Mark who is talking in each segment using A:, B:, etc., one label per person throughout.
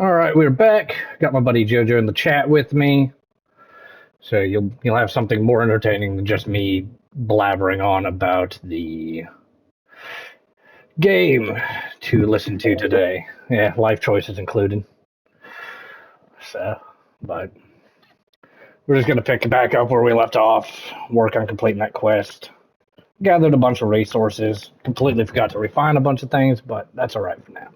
A: All right, we're back. Got my buddy Jojo in the chat with me, so you'll have something more entertaining than just me blabbering on about the game to listen to today. Yeah, life choices included. So, but we're just gonna pick back up where we left off. Work on completing that quest. Gathered a bunch of resources. Completely forgot to refine a bunch of things, but that's all right for now.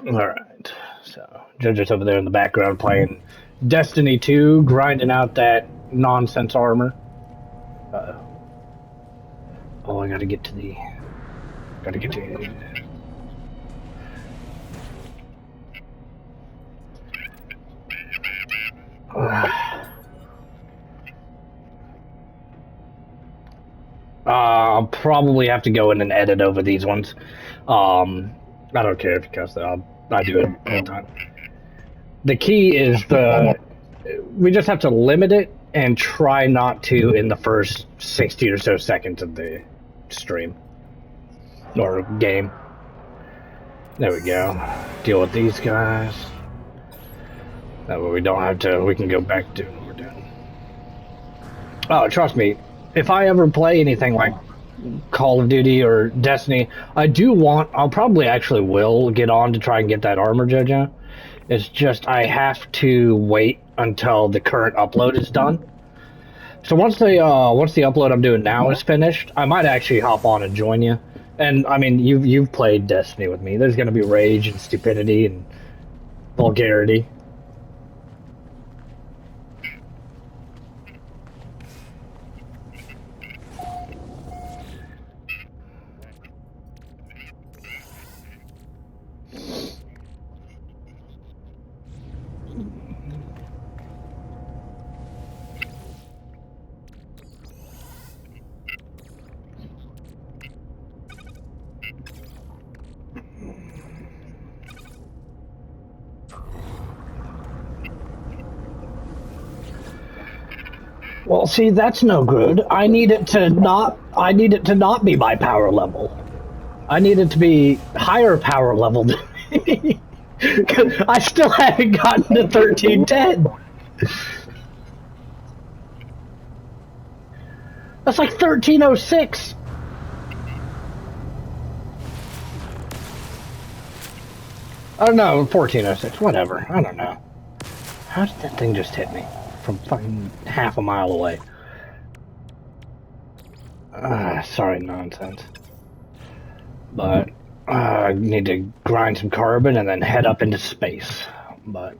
A: All right. So Jojo's over there in the background playing Destiny 2, grinding out that nonsense armor. Oh, I gotta get to the. Gotta get to. I'll probably have to go in and edit over these ones. I don't care if you cuss that. I do it all the time. The key is we just have to limit it and try not to in the first 60 or so seconds of the stream or game. There we go. Deal with these guys. That way we don't have to, we can go back to what we're doing. Oh, trust me, if I ever play anything like Call of Duty or Destiny, I'll probably actually will get on to try and get that armor, Jojo. It's just I have to wait until the current upload is done. So once the upload I'm doing now is finished, I might actually hop on and join you. And I mean, you've played Destiny with me. There's gonna be rage and stupidity and vulgarity. Well, see, that's no good. I need it to not be my power level. I need it to be higher power level than me. I still haven't gotten to 1310. That's like 1306. Oh no, 1406. Whatever. I don't know. How did that thing just hit me from fucking half a mile away? Sorry, nonsense. But I need to grind some carbon and then head up into space. But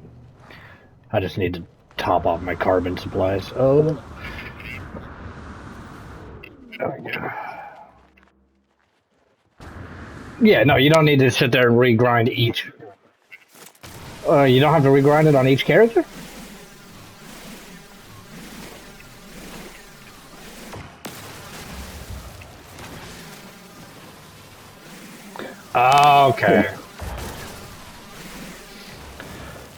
A: I just need to top off my carbon supplies. Oh. There we go. Yeah, no, you don't need to sit there and regrind each. You don't have to regrind it on each character? Okay.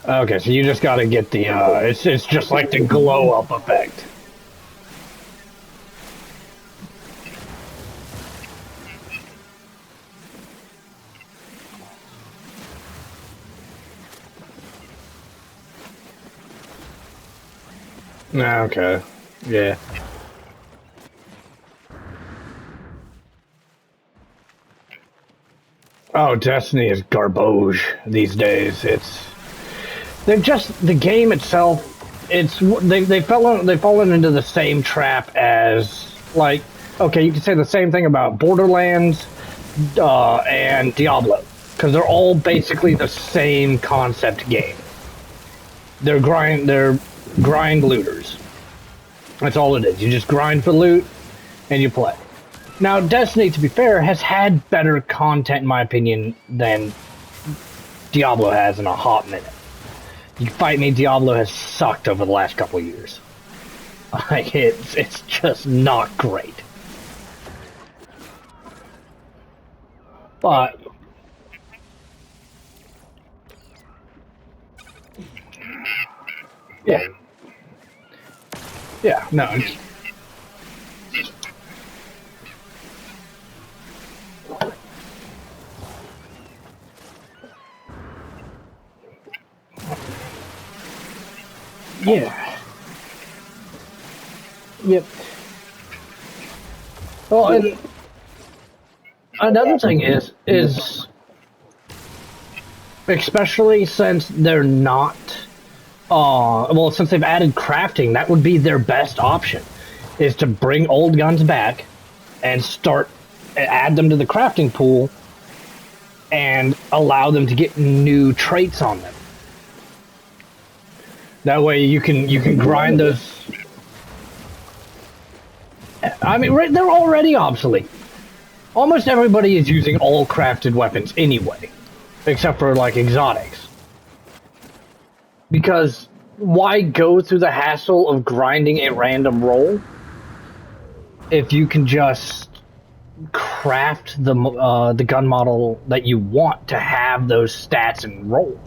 A: Okay, so you just gotta get the, it's just like the glow up effect. Okay. Yeah. Oh, Destiny is garbage these days. They've just the game itself. They've fallen into the same trap as like okay, you can say the same thing about Borderlands and Diablo because they're all basically the same concept game. They're grind looters. That's all it is. You just grind for loot and you play. Now, Destiny, to be fair, has had better content, in my opinion, than Diablo has in a hot minute. You fight me, Diablo has sucked over the last couple of years. It's just not great. But yeah, no. Yeah. Yep. Well, and another thing is especially since they're not, well, since they've added crafting, that would be their best option, is to bring old guns back and add them to the crafting pool and allow them to get new traits on them. That way you can grind those. I mean, they're already obsolete. Almost everybody is using all crafted weapons anyway, except for like exotics. Because why go through the hassle of grinding a random roll if you can just craft the gun model that you want to have those stats and rolls?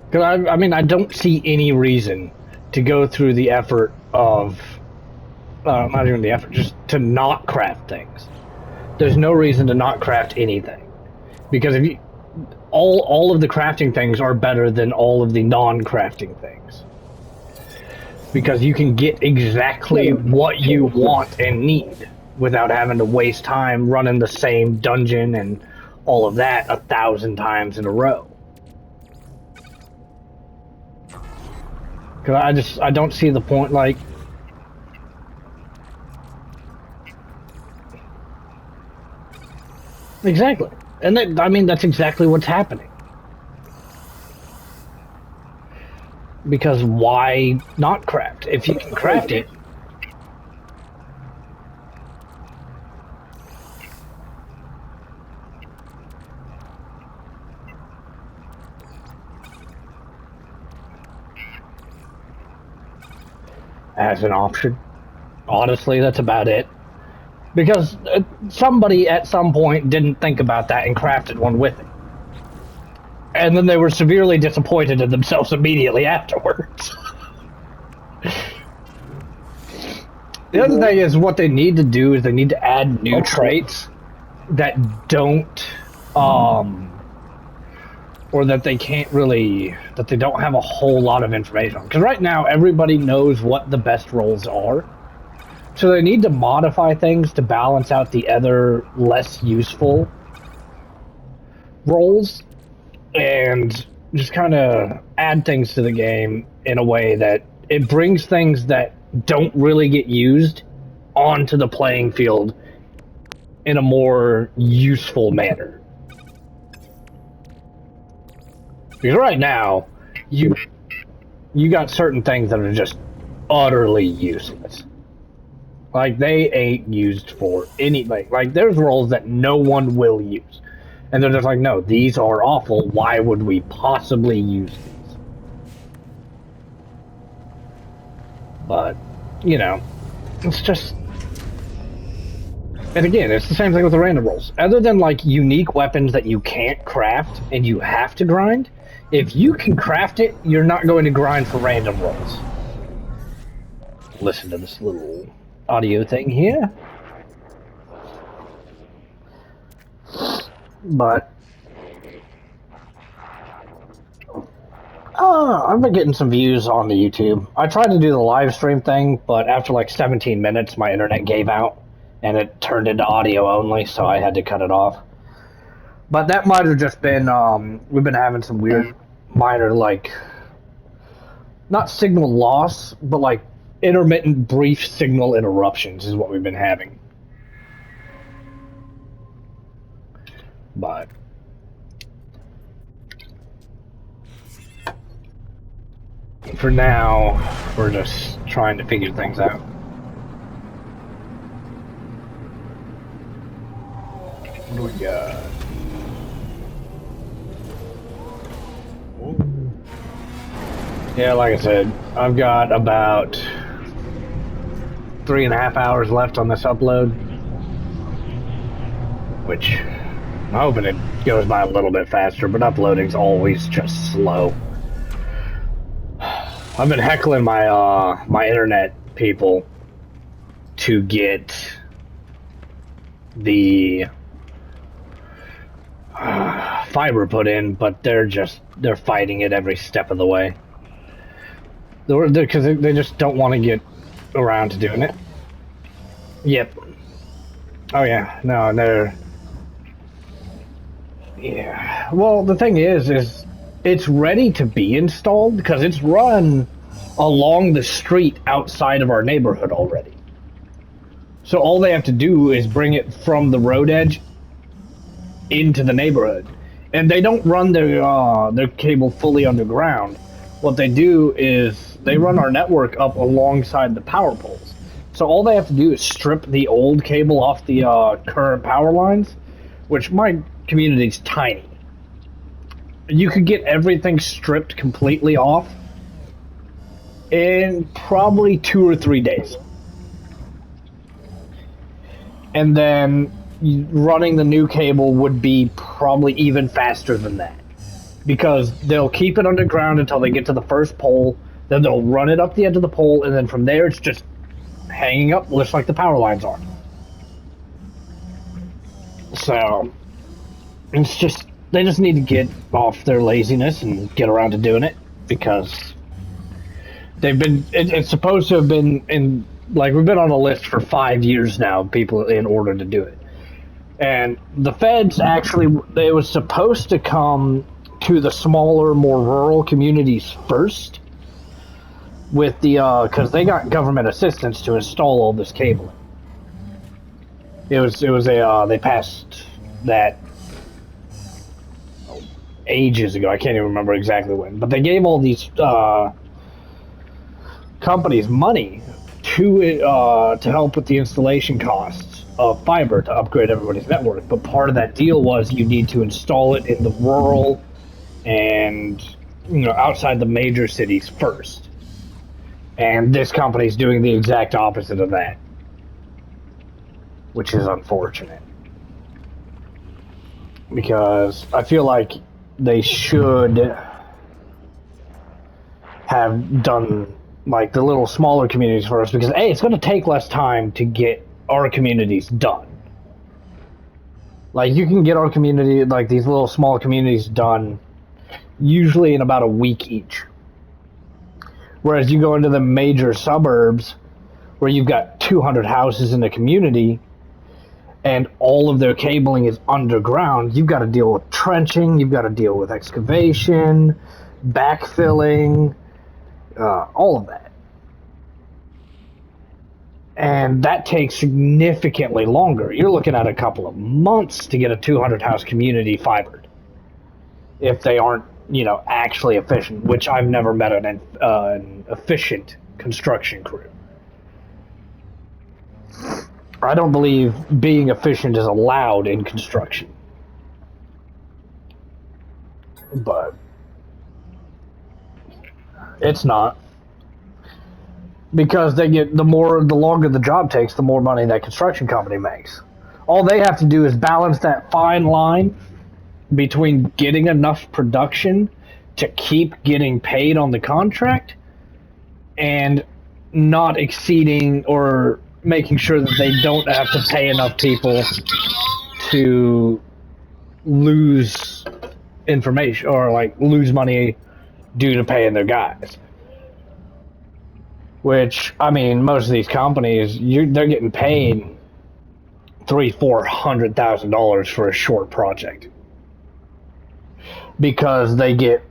A: Because I mean, I don't see any reason to go through the effort of, not even the effort, just to not craft things. There's no reason to not craft anything, because if you, all of the crafting things are better than all of the non-crafting things, because you can get exactly what you want and need without having to waste time running the same dungeon and all of that 1,000 times in a row. Because I don't see the point, like... Exactly. And that, I mean, that's exactly what's happening. Because why not craft? If you can craft it... as an option. Honestly, that's about it. Because somebody at some point didn't think about that and crafted one with it. And then they were severely disappointed in themselves immediately afterwards. The other thing is, what they need to do is they need to add new traits that don't, or that they can't really, that they don't have a whole lot of information on. Because right now, everybody knows what the best roles are. So they need to modify things to balance out the other less useful roles, and just kind of add things to the game in a way that it brings things that don't really get used onto the playing field in a more useful manner. Because right now, you got certain things that are just utterly useless. Like, they ain't used for anything. Like, there's roles that no one will use. And they're just like, no, these are awful. Why would we possibly use these? But, you know, it's just... And again, it's the same thing with the random rolls. Other than, like, unique weapons that you can't craft and you have to grind, if you can craft it, you're not going to grind for random rolls. Listen to this little audio thing here. But I've been getting some views on the YouTube. I tried to do the live stream thing, but after like 17 minutes my internet gave out and it turned into audio only, so I had to cut it off. But that might have just been we've been having some weird minor, like, not signal loss, but like intermittent brief signal interruptions is what we've been having. But for now, we're just trying to figure things out. What do we got? Yeah, like I said, I've got about 3.5 hours left on this upload, which I'm hoping it goes by a little bit faster, but uploading's always just slow. I've been heckling my my internet people to get the fiber put in, but they're fighting it every step of the way. Because they just don't want to get around to doing it. Yep. Oh yeah, no, they're... Yeah. Well, the thing is it's ready to be installed because it's run along the street outside of our neighborhood already. So all they have to do is bring it from the road edge into the neighborhood. And they don't run their cable fully underground. What they do is they run our network up alongside the power poles. So all they have to do is strip the old cable off the current power lines, which my community's tiny. You could get everything stripped completely off in probably 2 or 3 days. And then running the new cable would be probably even faster than that. Because they'll keep it underground until they get to the first pole, then they'll run it up the edge of the pole, and then from there it's just hanging up just like the power lines are. So, it's just, they just need to get off their laziness and get around to doing it, because they've been, it's supposed to have been in, like, we've been on a list for 5 years now, people in order to do it. And the feds actually, they was supposed to come to the smaller, more rural communities first, with the, because they got government assistance to install all this cabling. It was they passed that ages ago. I can't even remember exactly when, but they gave all these companies money to help with the installation costs of fiber to upgrade everybody's network. But part of that deal was you need to install it in the rural and outside the major cities first. And this company's doing the exact opposite of that, which is unfortunate. Because I feel like they should have done like the little smaller communities first, because A, it's going to take less time to get our communities done. Like, you can get our community, like these little small communities, done usually in about a week each. Whereas you go into the major suburbs where you've got 200 houses in the community and all of their cabling is underground, you've got to deal with trenching, you've got to deal with excavation, backfilling, all of that. And that takes significantly longer. You're looking at a couple of months to get a 200 house community fibered, if they aren't actually efficient, which I've never met an efficient construction crew. I don't believe being efficient is allowed in construction. But it's not. Because they get the longer the job takes, the more money that construction company makes. All they have to do is balance that fine line between getting enough production to keep getting paid on the contract and not exceeding or making sure that they don't have to pay enough people to lose information or like lose money due to paying their guys. Which, I mean, most of these companies, they're getting paid $300,000-$400,000 for a short project. Because they get,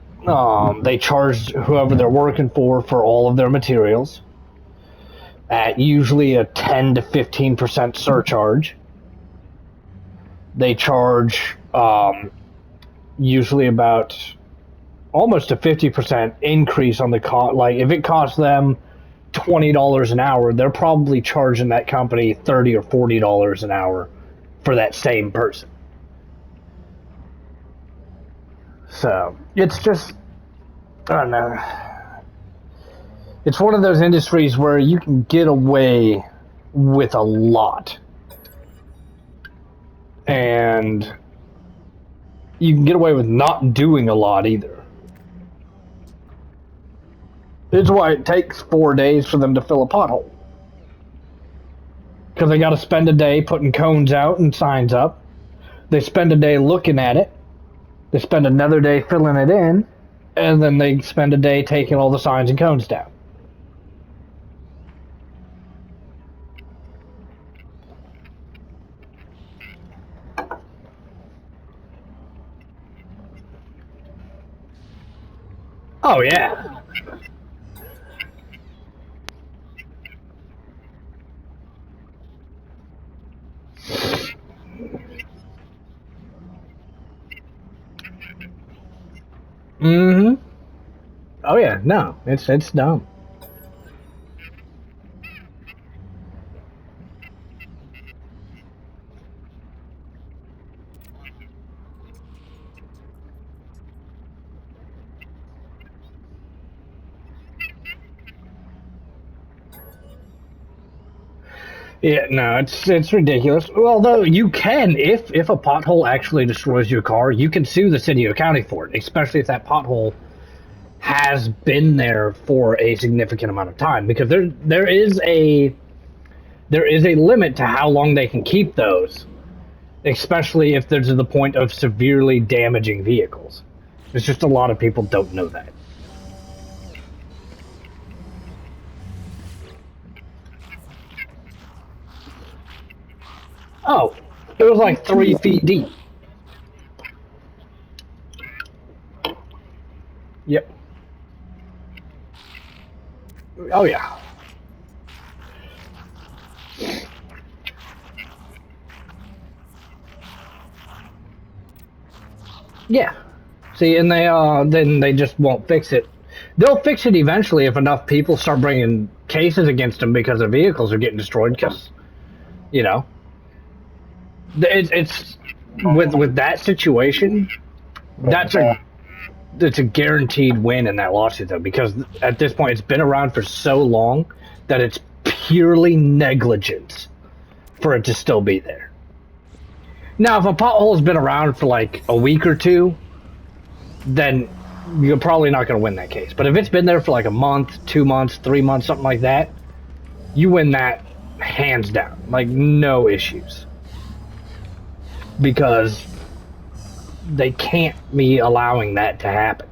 A: they charge whoever they're working for all of their materials at usually a 10 to 15% surcharge. They charge usually about almost a 50% increase on the cost. Like, if it costs them $20 an hour, they're probably charging that company $30 or $40 an hour for that same person. So, it's just, I don't know. It's one of those industries where you can get away with a lot. And you can get away with not doing a lot either. It's why it takes 4 days for them to fill a pothole. Because they got to spend a day putting cones out and signs up. They spend a day looking at it. They spend another day filling it in, and then they spend a day taking all the signs and cones down. Oh yeah. Mm-hmm. Oh yeah. No, it's dumb. Yeah, no, it's ridiculous. Although you can, if a pothole actually destroys your car, you can sue the city or county for it, especially if that pothole has been there for a significant amount of time. Because there is a limit to how long they can keep those, especially if they're to the point of severely damaging vehicles. It's just a lot of people don't know that. Oh, it was like 3 feet deep. Yep. Oh yeah. Yeah. See, and they just won't fix it. They'll fix it eventually if enough people start bringing cases against them because their vehicles are getting destroyed. Because you know, it's with that situation, that's a it's a guaranteed win in that lawsuit though, because at this point it's been around for so long that it's purely negligence for it to still be there. Now, if a pothole's been around for like a week or two, then you're probably not going to win that case. But if it's been there for like a month, 2 months, 3 months, something like that, you win that hands down. Like, no issues. Because they can't be allowing that to happen.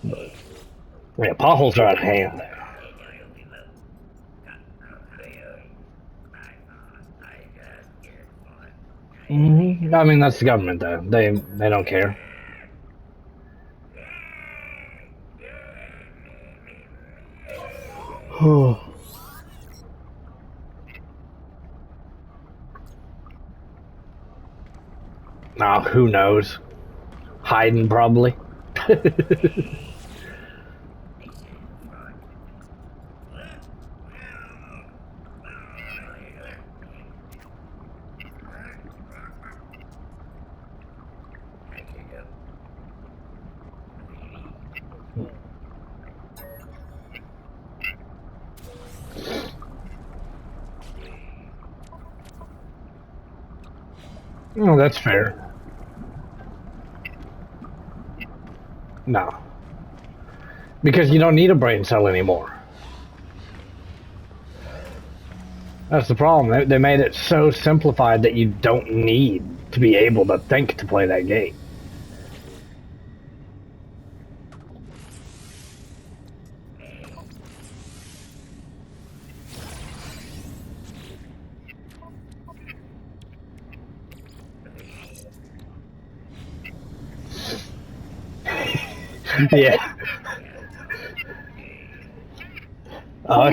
A: Yeah, potholes are out of hand. I mean, that's the government, though. They don't care. Now, who knows? Hiding, probably. Oh, that's fair. No. Because you don't need a brain cell anymore. That's the problem. They made it so simplified that you don't need to be able to think to play that game. Yeah. Oh,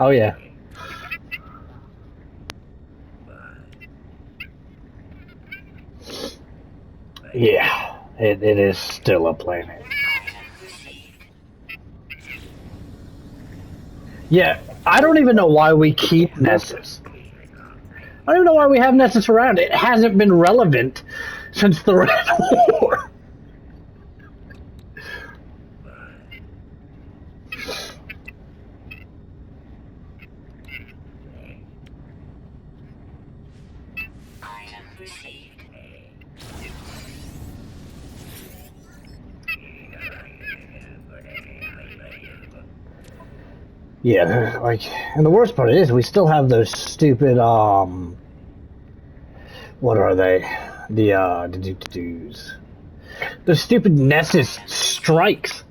A: oh yeah. Yeah. It is still a planet. Yeah. I don't even know why we keep Nessus. I don't even know why we have Nessus around. It hasn't been relevant since the Red War. Yeah, like, and the worst part is we still have those stupid, what are they? The do's. Those stupid Nessus strikes.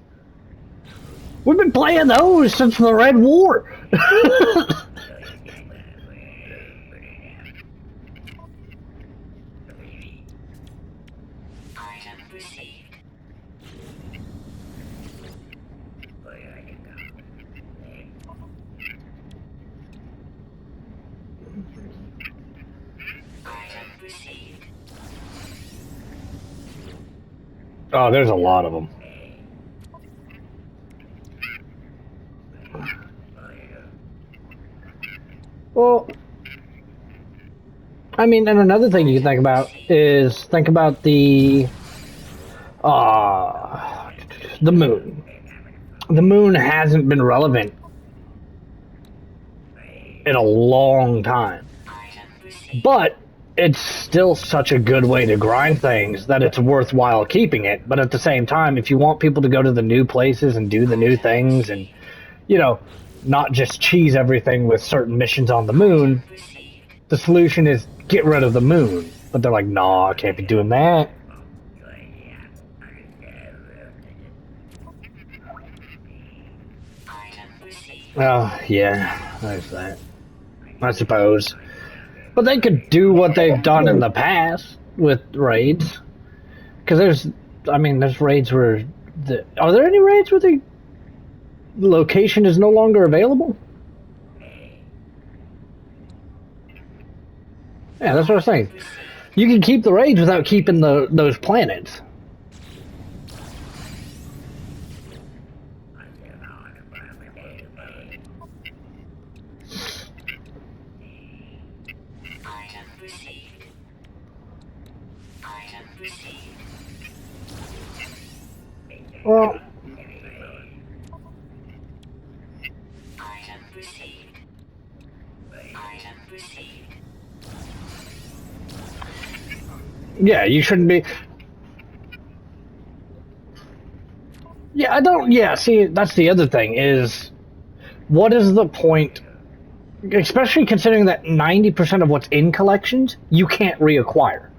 A: We've been playing those since the Red War. Oh, there's a lot of them. Well, I mean, and another thing you can think about is uh, the moon. The moon hasn't been relevant in a long time, but it's still such a good way to grind things that it's worthwhile keeping it. But at the same time, if you want people to go to the new places and do the new things and, you know, not just cheese everything with certain missions on the moon, the solution is get rid of the moon. But they're like, nah, I can't be doing that. Oh, yeah, there's that. I suppose. But they could do what they've done in the past with raids. Because there's raids where are there any raids where the location is no longer available? Yeah, that's what I was saying. You can keep the raids without keeping those planets. Well, yeah, you shouldn't be. Yeah, I don't. Yeah, see, that's the other thing is, what is the point? Especially considering that 90% of what's in collections you can't reacquire.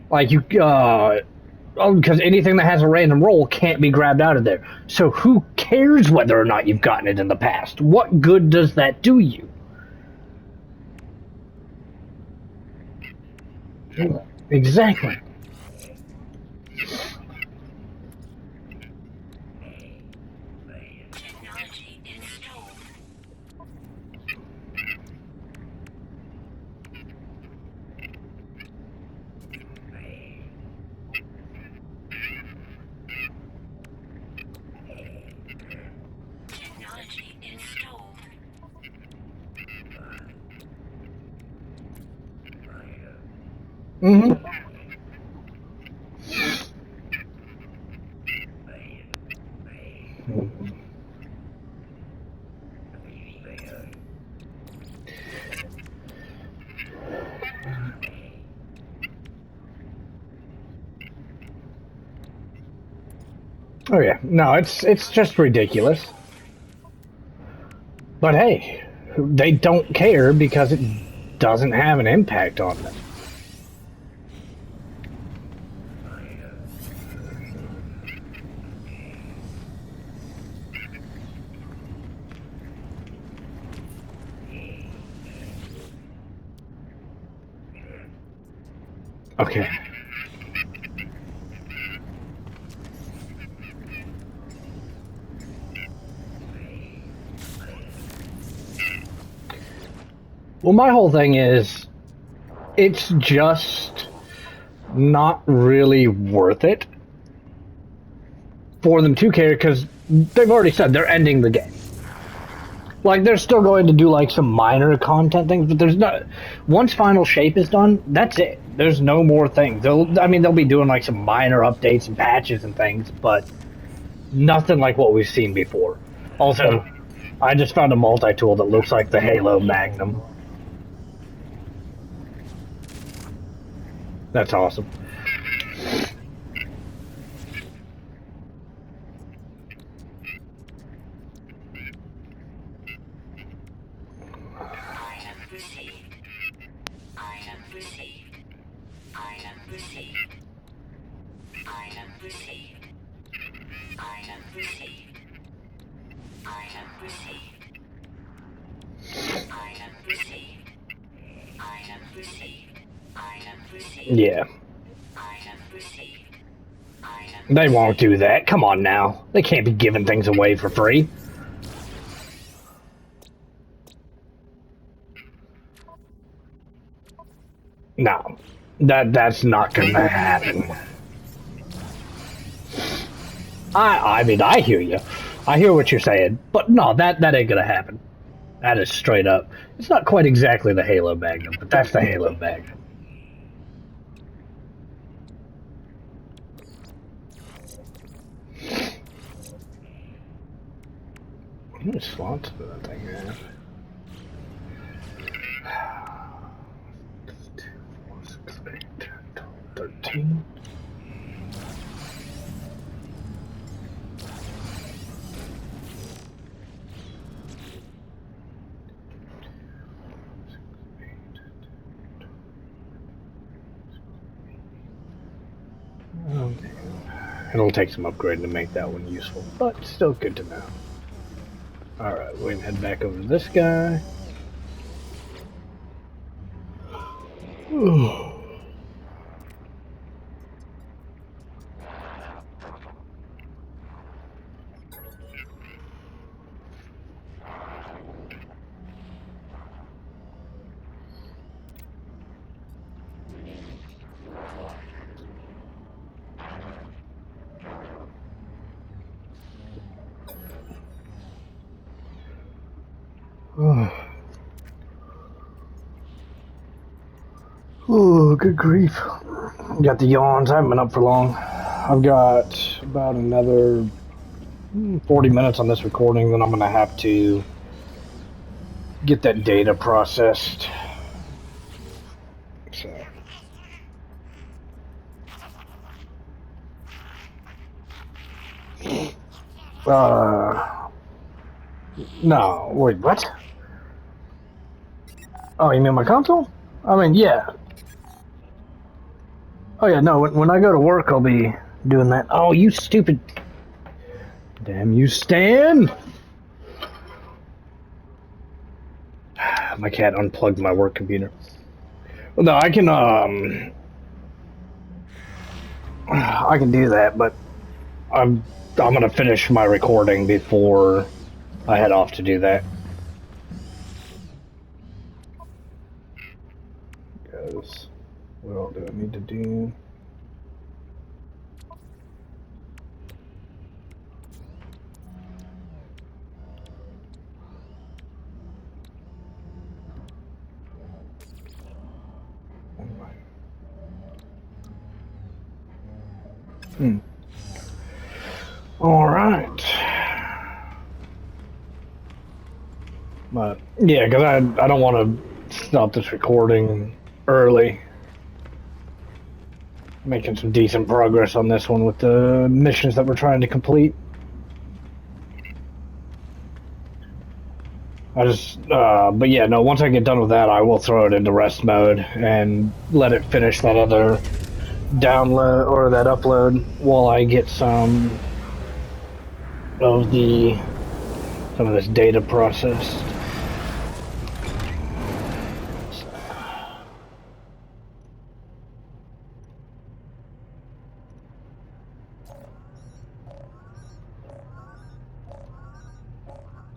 A: Like because anything that has a random roll can't be grabbed out of there. So who cares whether or not you've gotten it in the past? What good does that do you? Exactly. Mm-hmm. Oh yeah, no, it's just ridiculous. But hey, they don't care because it doesn't have an impact on them. Okay. Well, my whole thing is, it's just not really worth it for them to care because they've already said they're ending the game. Like, they're still going to do like some minor content things, but there's not. Once Final Shape is done, that's it. There's no more things. They'll be doing like some minor updates and patches and things, but nothing like what we've seen before. Also, I just found a multi-tool that looks like the Halo Magnum. That's awesome. Yeah. They won't do that. Come on now. They can't be giving things away for free. No. That's not gonna happen. I mean, I hear you. I hear what you're saying. But no, that ain't gonna happen. That is straight up. It's not quite exactly the Halo Magnum, but that's the Halo Magnum. How many slots does that thing have? 2, 4, 6, 8, 10, 12, 13. Okay. It'll take some upgrading to make that one useful, but still good to know. Alright, we're gonna head back over to this guy. Oh, good grief. Got the yawns. I haven't been up for long. I've got about another 40 minutes on this recording, then I'm going to have to get that data processed. So. No, wait, what? Oh, you mean my console? I mean, yeah. Oh, yeah, no, when I go to work, I'll be doing that. Oh, you stupid. Damn you, Stan! My cat unplugged my work computer. Well, no, I can do that, but I'm gonna finish my recording before I head off to do that. Because what all do I need to do? All right. But yeah, because I don't want to stop this recording early. Making some decent progress on this one with the missions that we're trying to complete. But yeah, no, once I get done with that, I will throw it into rest mode and let it finish that other download or that upload while I get some of this data processed.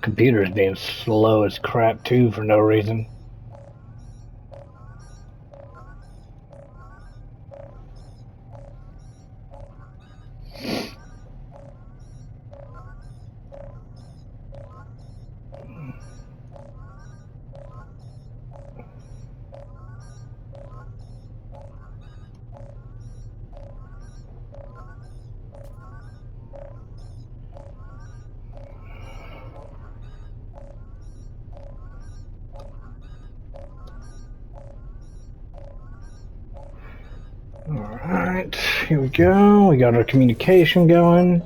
A: Computer's being slow as crap too for no reason. Alright, here we go. We got our communication going.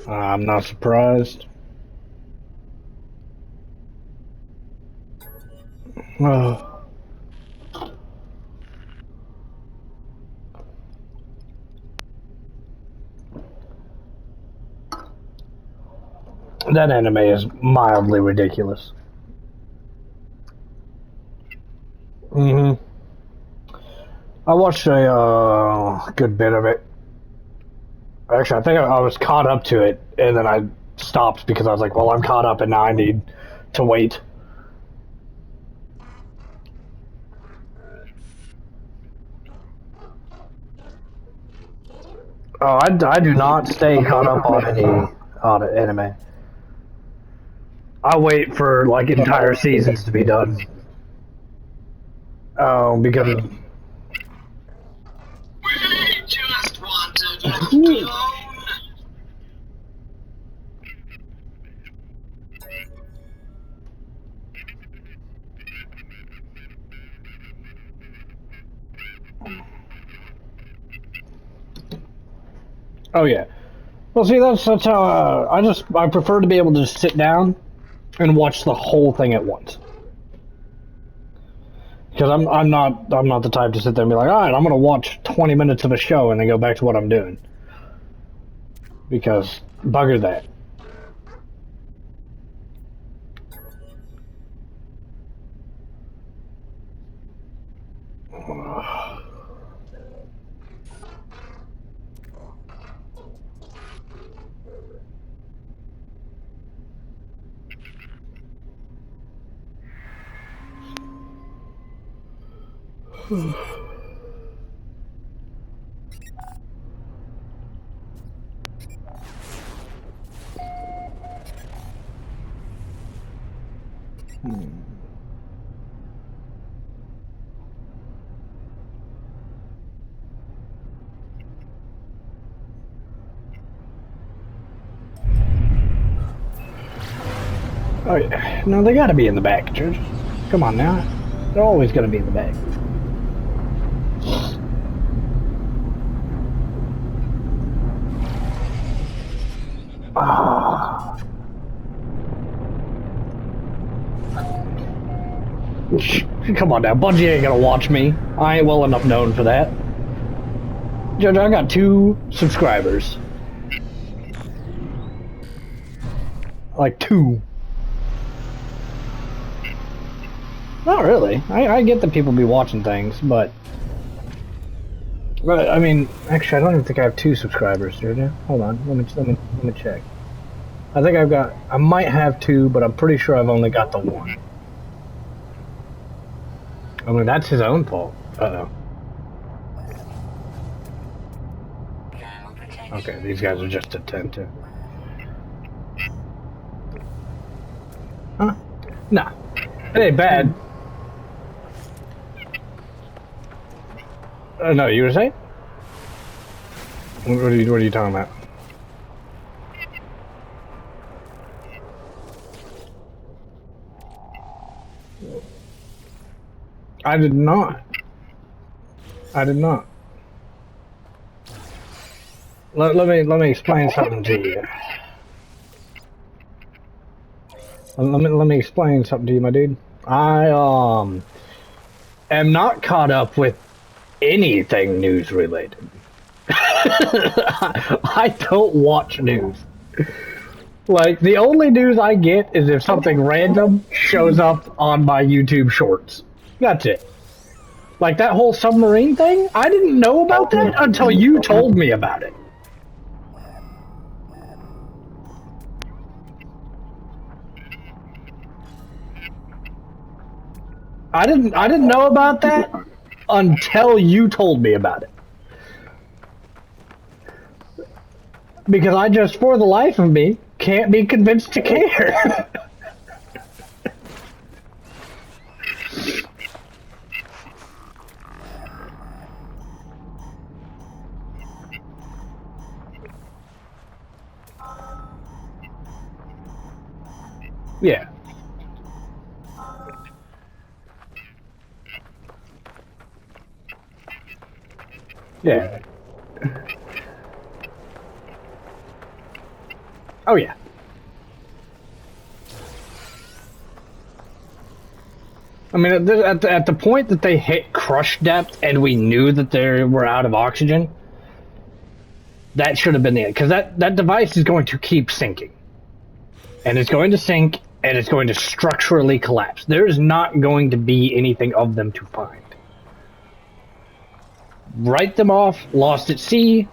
A: I'm not surprised. Oh. That anime is mildly ridiculous. Mm-hmm. I watched a good bit of it. Actually, I think I was caught up to it, and then I stopped because I was like, well, I'm caught up, and now I need to wait. Oh, I do not stay caught up on any on anime. I wait for like entire seasons to be done. Oh, because
B: We just wanted a clone.
A: oh yeah. Well, see, that's how I prefer to be able to just sit down and watch the whole thing at once. Because I'm not the type to sit there and be like, all right, I'm gonna watch 20 minutes of a show and then go back to what I'm doing. Because bugger that. Oh yeah. No, they gotta be in the back, George. Come on now. They're always gonna be in the back. Ah. Come on now, Bungie ain't gonna watch me. I ain't well enough known for that. Judge, I got 2 subscribers. Like 2. Not really. I get that people be watching things, but I mean, actually, I don't even think I have 2 subscribers, Georgia. Hold on, let me check. I might have 2, but I'm pretty sure I've only got the 1. I mean, that's his own fault. Uh-oh. Okay, these guys are just at 10 too. Huh? Nah. It ain't bad. No, you were saying? What are you talking about? I did not. I did not. Let me explain something to you. Let me explain something to you, my dude. I am not caught up with anything news related. I don't watch news. Like, the only news I get is if something random shows up on my YouTube shorts. That's it. Like that whole submarine thing, I didn't know about that until you told me about it. I didn't know about that until you told me about it. Because I just, for the life of me, can't be convinced to care. Yeah. Yeah. Oh yeah. I mean, at the point that they hit crush depth and we knew that they were out of oxygen, that should have been the end. Because that device is going to keep sinking. And it's going to sink, and it's going to structurally collapse. There is not going to be anything of them to find. Write them off, lost at sea,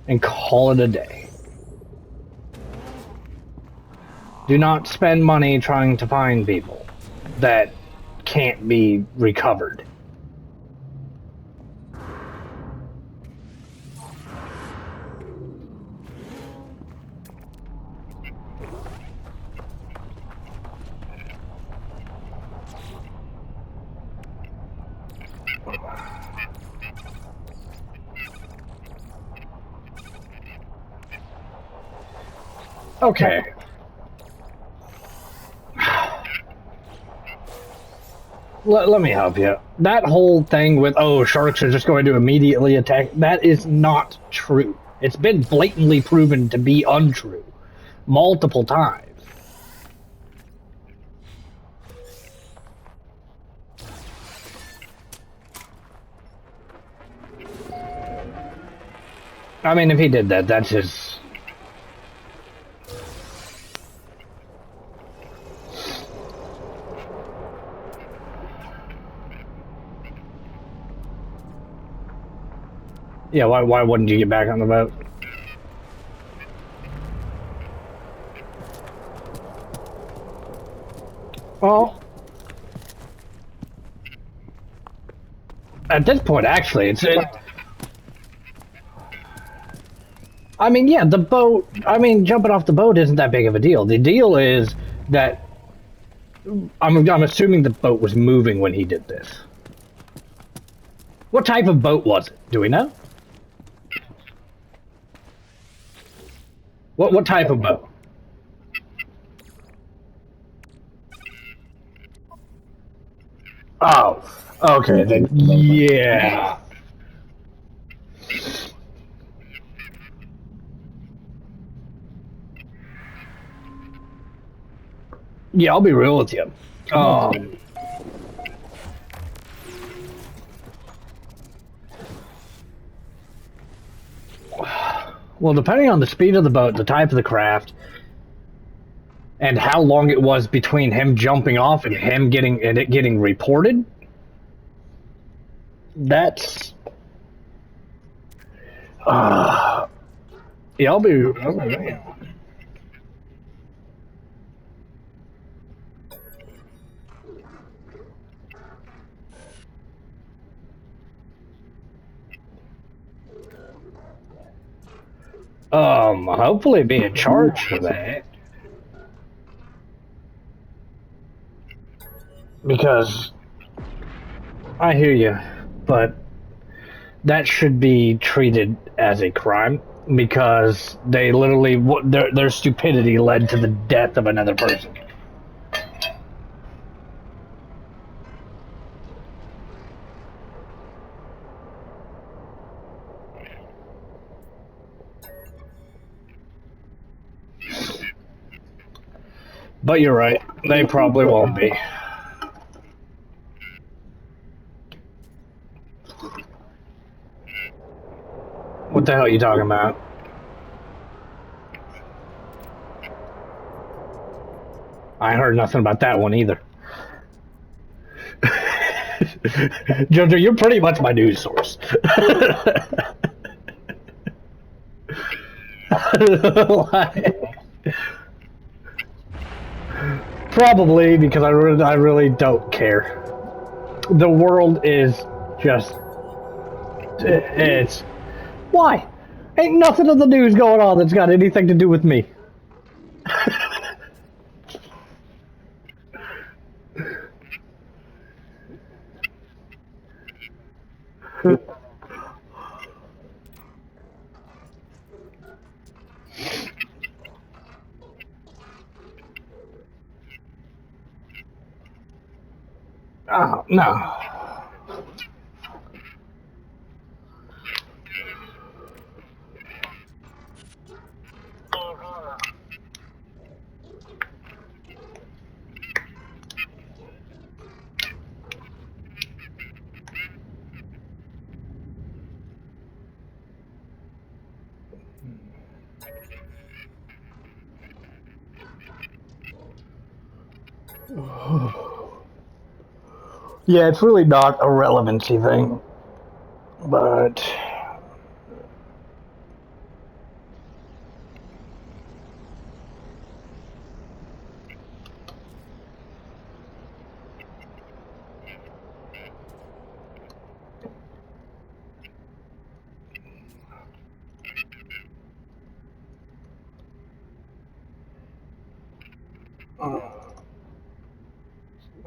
A: and call it a day. Do not spend money trying to find people that can't be recovered. Okay. Let me help you. That whole thing with, oh, sharks are just going to immediately attack, that is not true. It's been blatantly proven to be untrue. Multiple times. I mean, if he did that, that's his... Yeah, why wouldn't you get back on the boat? Well, at this point, actually, I mean, yeah, the boat, I mean, jumping off the boat isn't that big of a deal. The deal is that I'm assuming the boat was moving when he did this. What type of boat was it? Do we know? What type of boat? Oh, okay, then yeah. Yeah, I'll be real with you. Well, depending on the speed of the boat, the type of the craft, and how long it was between him jumping off and him it getting reported, that's yeah, I'll be hopefully being charged for that. Because I hear you, but that should be treated as a crime because they literally their stupidity led to the death of another person. But you're right, they probably won't be. What the hell are you talking about? I heard nothing about that one either. Jojo, you're pretty much my news source. Probably because I really don't care. The world is just... It's... Why? Ain't nothing in the news going on that's got anything to do with me. Oh, no. Yeah, it's really not a relevancy thing, but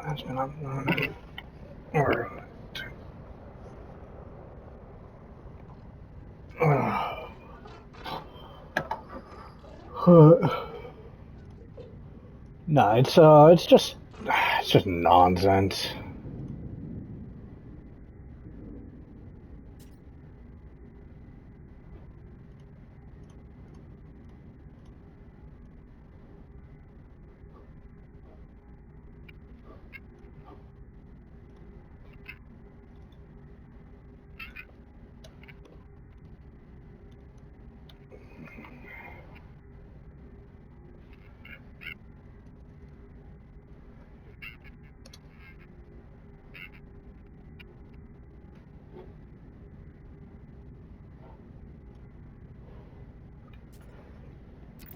A: that's been up. No, it's just nonsense.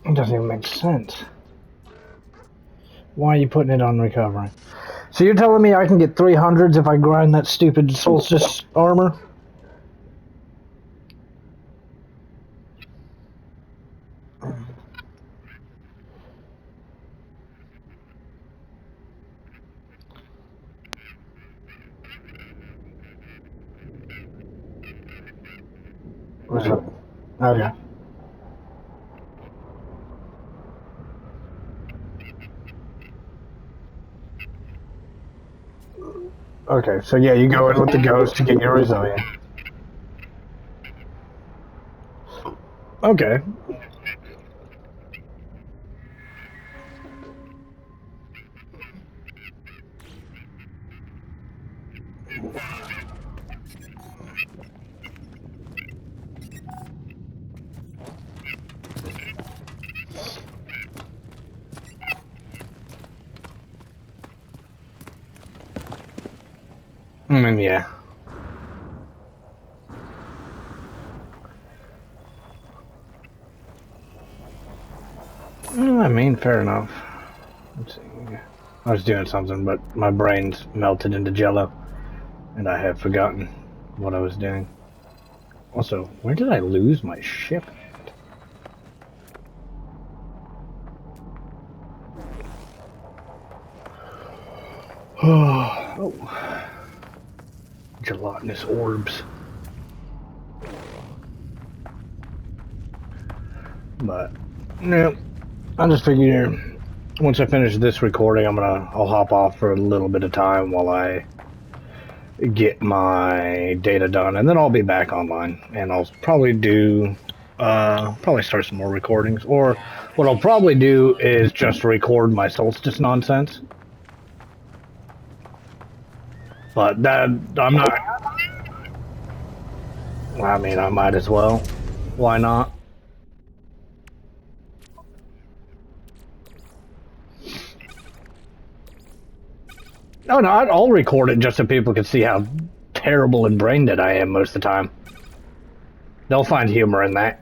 A: It doesn't even make sense. Why are you putting it on recovery? So you're telling me I can get 300s if I grind that stupid Solstice armor? What's up? Okay. Okay, so yeah, you go in with the ghost to get your resilient. Okay. Yeah. I mean, fair enough. Let's see. I was doing something, but my brain's melted into jello, and I have forgotten what I was doing. Also, where did I lose my ship? Oh. Gelatinous orbs. But, no, I just figured once I finish this recording, I'll hop off for a little bit of time while I get my data done, and then I'll be back online, and I'll probably probably start some more recordings, or what I'll probably do is just record my Solstice nonsense. But that, I'm not, I mean, I might as well. Why not? No, I'll record it just so people can see how terrible and brain dead I am most of the time. They'll find humor in that.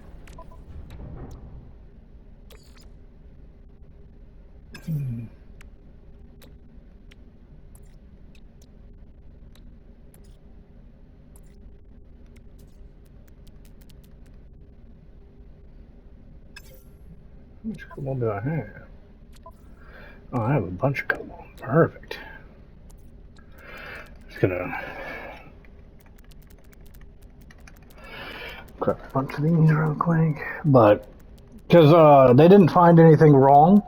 A: How much cobalt do I have? Oh, I have a bunch of cobalt. Perfect. Just gonna grab a bunch of these real quick. But, because they didn't find anything wrong,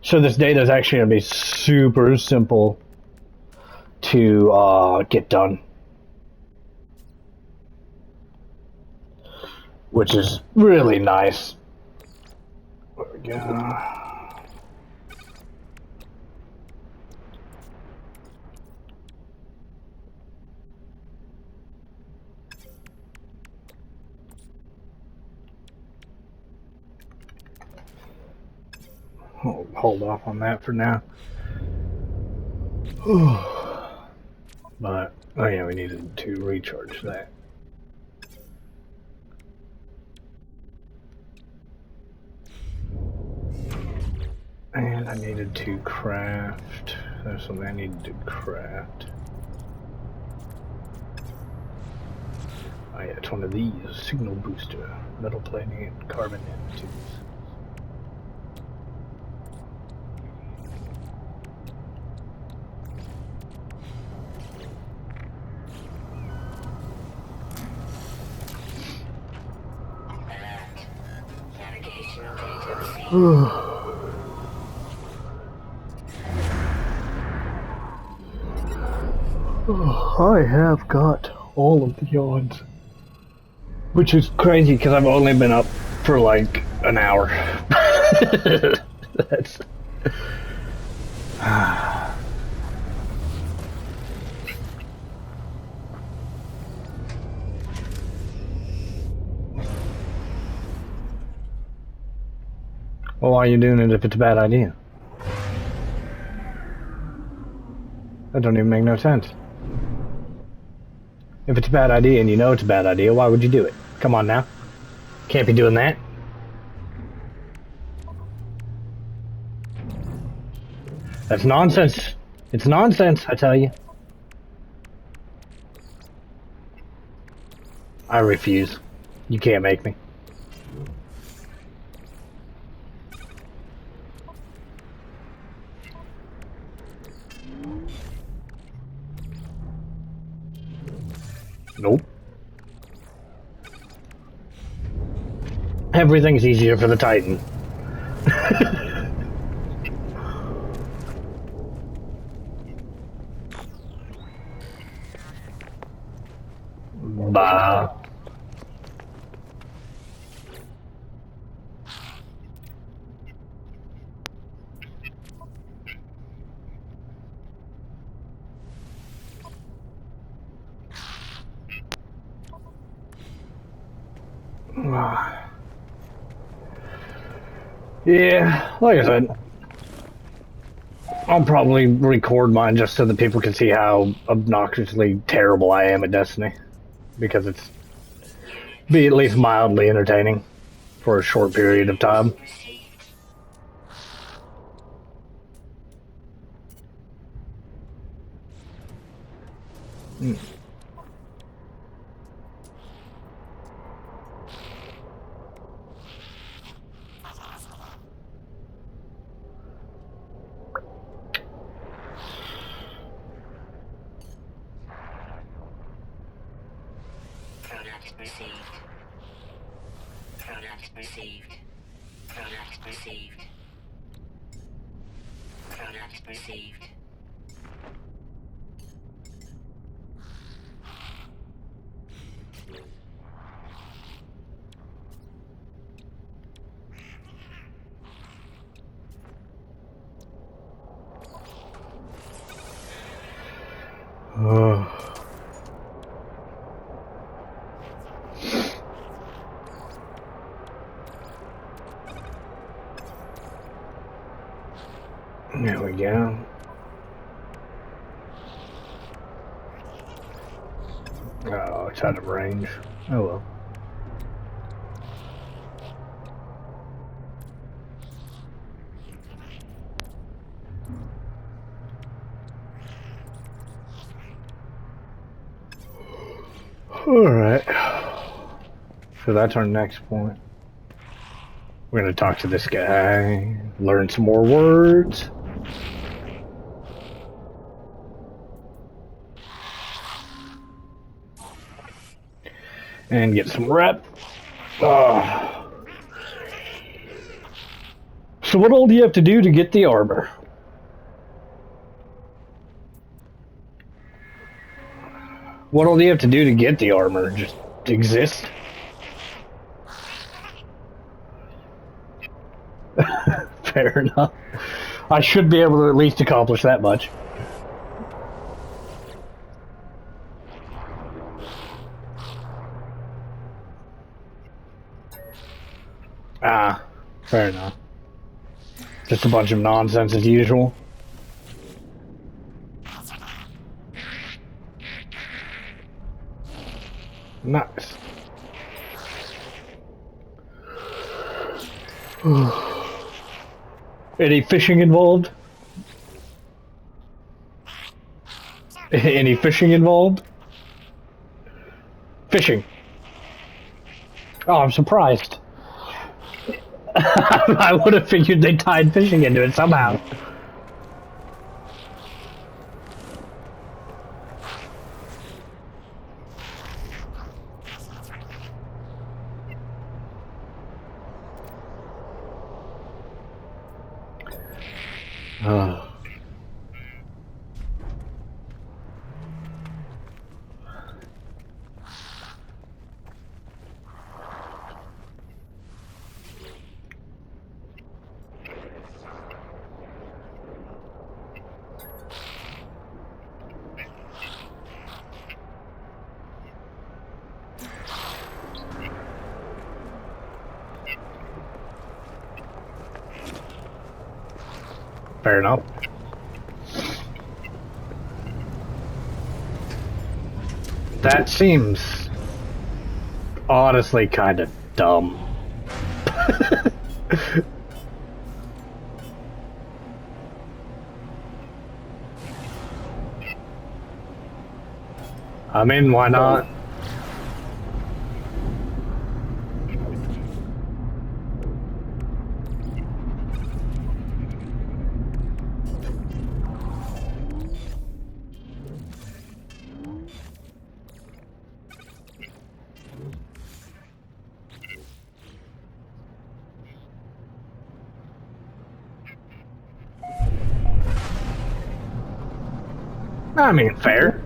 A: so this data is actually gonna be super simple to get done. Which is really nice. There we go. I'll hold off on that for now. But, oh yeah, we needed to recharge that. And I needed to craft. There's something I needed to craft. Oh yeah, it's one of these. Signal booster. Metal plating and carbon nanotubes. I have got all of the yawns. Which is crazy because I've only been up for like an hour. That's. Well, why are you doing it if it's a bad idea? That don't even make no sense. If it's a bad idea and you know it's a bad idea, why would you do it? Come on now. Can't be doing that. That's nonsense. It's nonsense, I tell you. I refuse. You can't make me. Nope. Everything's easier for the Titan. Bah. Yeah, like I said, I'll probably record mine just so that people can see how obnoxiously terrible I am at Destiny. Because it's be at least mildly entertaining for a short period of time.
C: Product received. Product received. Product received. Product received.
A: There we go. Oh, it's out of range. Oh well. Alright. So that's our next point. We're gonna talk to this guy, learn some more words. And get some rep. So what all do you have to do to get the armor? What all do you have to do to get the armor? Just exist? Fair enough. I should be able to at least accomplish that much. Ah, fair enough. Just a bunch of nonsense as usual. Nice. Any fishing involved? Any fishing involved? Fishing. Oh, I'm surprised. I would have figured they tied fishing into it somehow. Oh. Fair enough. That seems honestly kind of dumb. I mean, why not? I mean, fair.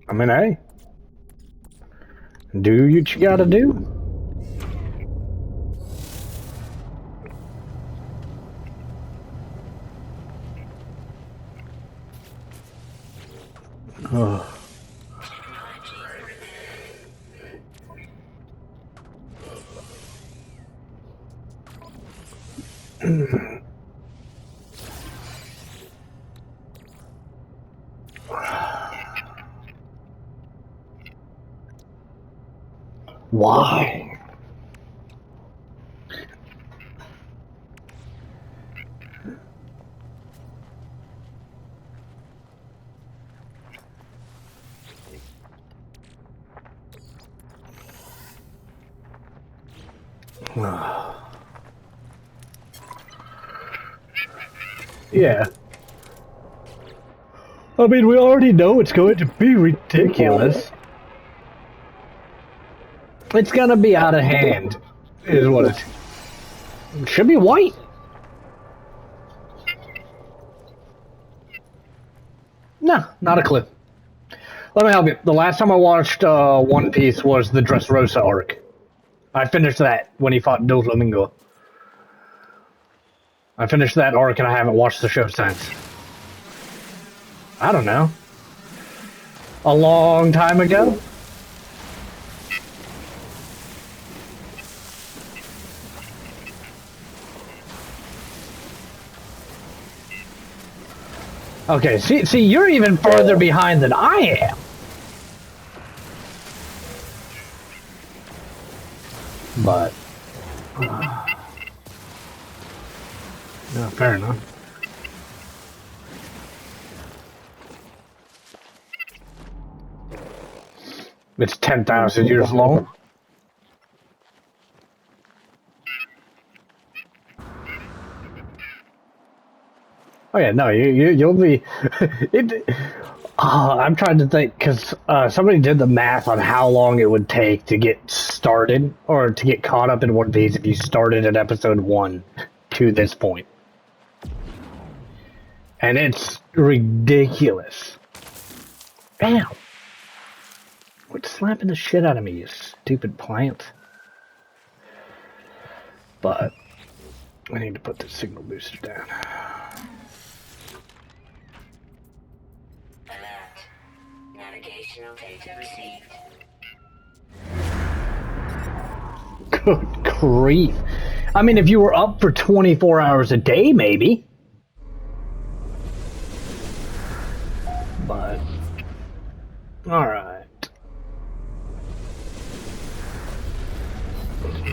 A: I mean, hey. Do what you gotta do. Oh. Why? Yeah. I mean, we already know it's going to be ridiculous. It's gonna be out of hand, is what it should be. White. No, not a clue. Let me help you. The last time I watched One Piece was the Dressrosa arc. I finished that when he fought Doflamingo. I finished that arc and I haven't watched the show since. I don't know. A long time ago? Okay, see, you're even further behind than I am. But, no, fair enough. It's 10,000 years long. Oh yeah, no, you'll be. I'm trying to think because somebody did the math on how long it would take to get started or to get caught up in One Piece if you started at episode 1 to this point. And it's ridiculous. Ow! Quit slapping the shit out of me, you stupid plant. But I need to put the signal booster down.
C: Alert. Navigational data received.
A: Good grief. I mean, if you were up for 24 hours a day, maybe. But, alright.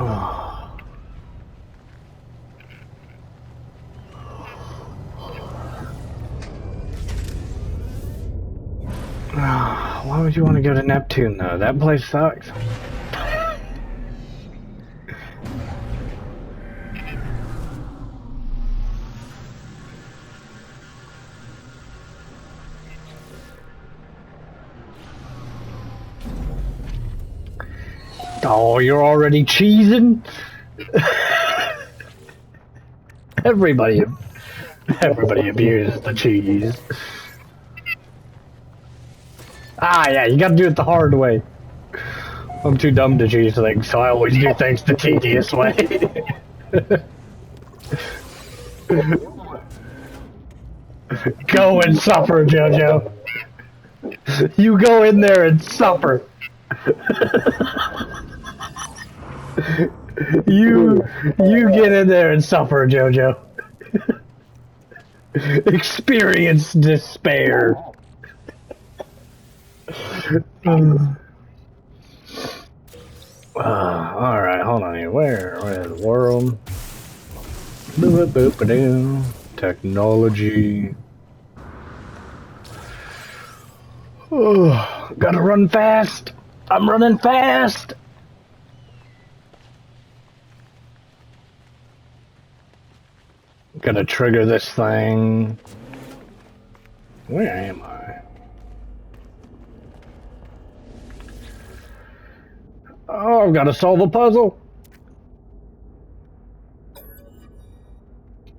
A: Oh. Why would you want to go to Neptune, though? That place sucks. Oh, you're already cheesing? Everybody abuses the cheese. Ah, yeah, you gotta do it the hard way. I'm too dumb to cheese things, so I always do things the tedious way. Go and suffer, JoJo. You go in there and suffer. You get in there and suffer, JoJo. Experience despair. Alright, hold on here. Where is the world? Boop-a-boop-a-doo. Technology. Oh, gotta run fast. I'm running fast. Gotta trigger this thing. Where am I? Oh, I've gotta solve a puzzle.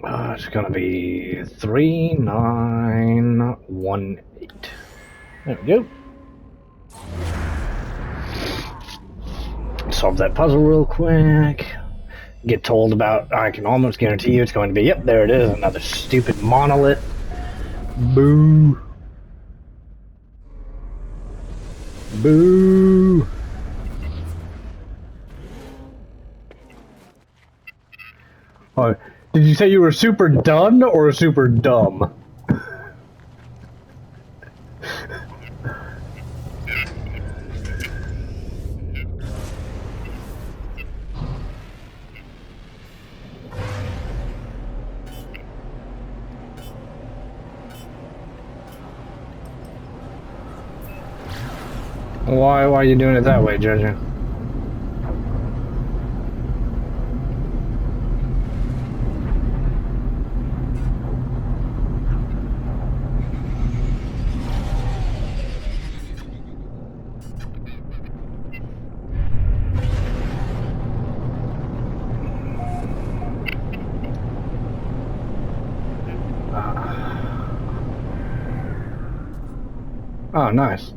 A: It's gonna be 3918. There we go. Solve that puzzle real quick. Get told about, I can almost guarantee you it's going to be, yep, there it is, another stupid monolith. Boo. Boo. Oh, did you say you were super done or super dumb? Why are you doing it that way, Jojo? Oh, nice.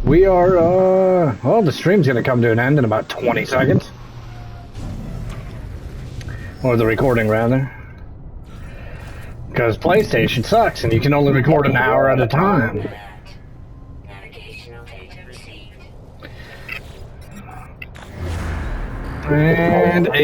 A: We are, well, the stream's gonna come to an end in about 20 seconds. Or the recording, rather. Because PlayStation sucks and you can only record an hour at a time.
C: Navigational data received.
A: And